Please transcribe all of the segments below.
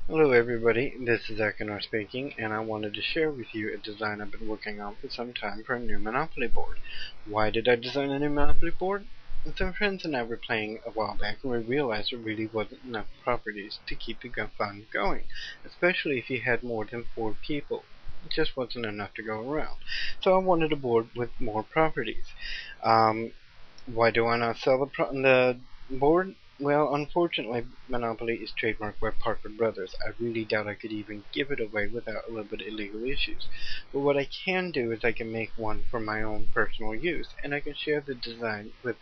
Hello everybody, this is Ekanor speaking, and I wanted to share with you a design I've been working on for some time for a new Monopoly board. Why did I design a new Monopoly board? Some friends and I were playing a while back and we realized there really wasn't enough properties to keep the fun going, especially if you had more than 4 people. It just wasn't enough to go around. So I wanted a board with more properties. Um, why do I not sell the board? Well, unfortunately, Monopoly is trademarked by Parker Brothers. I really doubt I could even give it away without a little bit of illegal issues. But what I can do is I can make one for my own personal use, and I can share the design with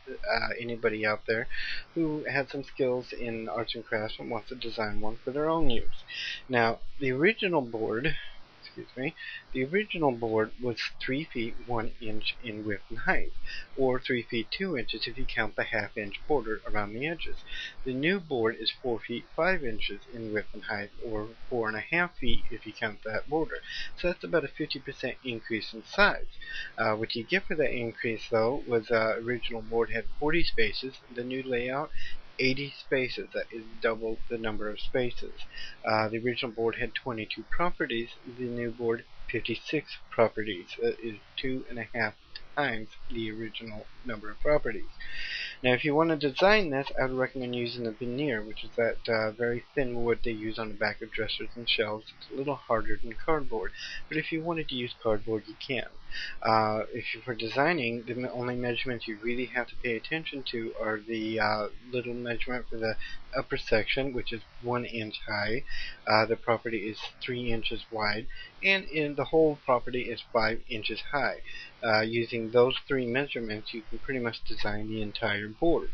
anybody out there who has some skills in arts and crafts and wants to design one for their own use. Now, the original board was 3 feet 1 inch in width and height, or 3 feet 2 inches if you count the half-inch border around the edges. The new board is 4 feet 5 inches in width and height, or 4.5 feet if you count that border. So that's about a 50% increase in size. What you get for that increase, though, was original board had 40 spaces. The new layout 80 spaces. That is double the number of spaces. The original board had 22 properties. The new board 56 properties. That is 2.5 times the original number of properties. Now, if you want to design this, I would recommend using a veneer, which is that very thin wood they use on the back of dressers and shelves. It's a little harder than cardboard, but if you wanted to use cardboard, you can. For designing, the only measurements you really have to pay attention to are the little measurement for the upper section, which is 1 inch high. The property is 3 inches wide, and in the whole property is 5 inches high. Using those 3 measurements, you can pretty much design the entire board.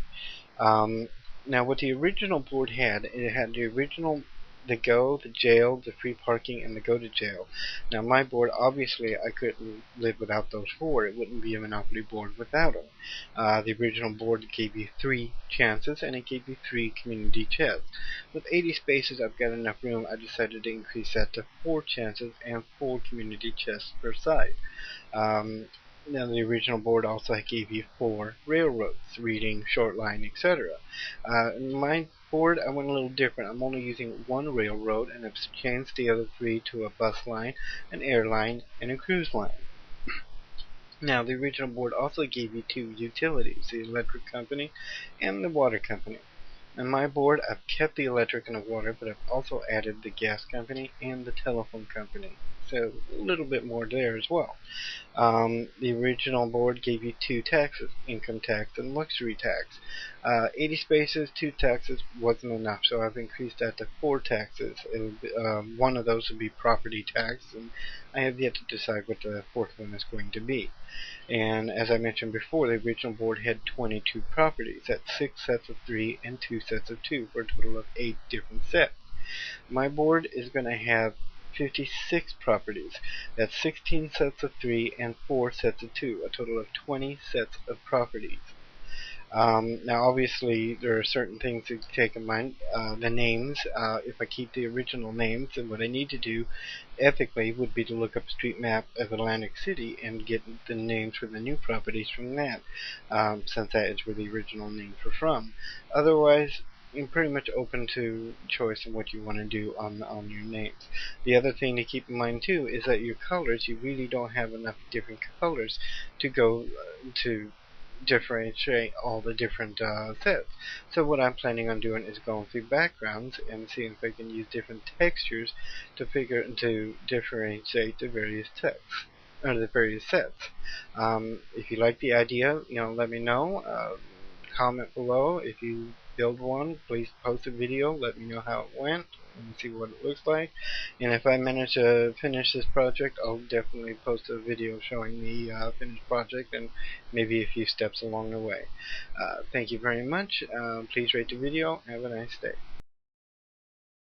Now, what the original board had, it had the original the go, the jail, the free parking, and the go to jail. Now, my board, obviously, I couldn't live without those 4. It wouldn't be a Monopoly board without them. The original board gave you 3 chances, and it gave you 3 community chests. With 80 spaces, I've got enough room. I decided to increase that to 4 chances and 4 community chests per side. Now, the original board also gave you 4 railroads, reading, short line, etc. My board, I went a little different. I'm only using 1 railroad, and I've changed the other 3 to a bus line, an airline, and a cruise line. Now, the original board also gave you 2 utilities, the electric company and the water company. On my board, I've kept the electric and the water, but I've also added the gas company and the telephone company. So a little bit more there as well. The original board gave you 2 taxes, income tax and luxury tax. 80 spaces, 2 taxes wasn't enough, so I've increased that to 4 taxes. One of those would be property tax, and I have yet to decide what the 4th one is going to be. And as I mentioned before, the original board had 22 properties. That's 6 sets of 3 and 2 sets of 2 for a total of 8 different sets. My board is going to have 56 properties. That's 16 sets of 3 and 4 sets of 2, a total of 20 sets of properties. Now, obviously, there are certain things to take in mind. The names, if I keep the original names, then what I need to do ethically would be to look up a street map of Atlantic City and get the names for the new properties from that, since that is where the original names were from. Otherwise, you're pretty much open to choice of what you want to do on your names. The other thing to keep in mind too is that your colors, you really don't have enough different colors to go to differentiate all the different sets. So what I'm planning on doing is going through backgrounds and seeing if I can use different textures to differentiate the various texts or the various sets. If you like the idea, let me know. Comment below. If you build one, please post a video. Let me know how it went and see what it looks like. And if I manage to finish this project, I'll definitely post a video showing the finished project and maybe a few steps along the way. Thank you very much. Please rate the video. Have a nice day.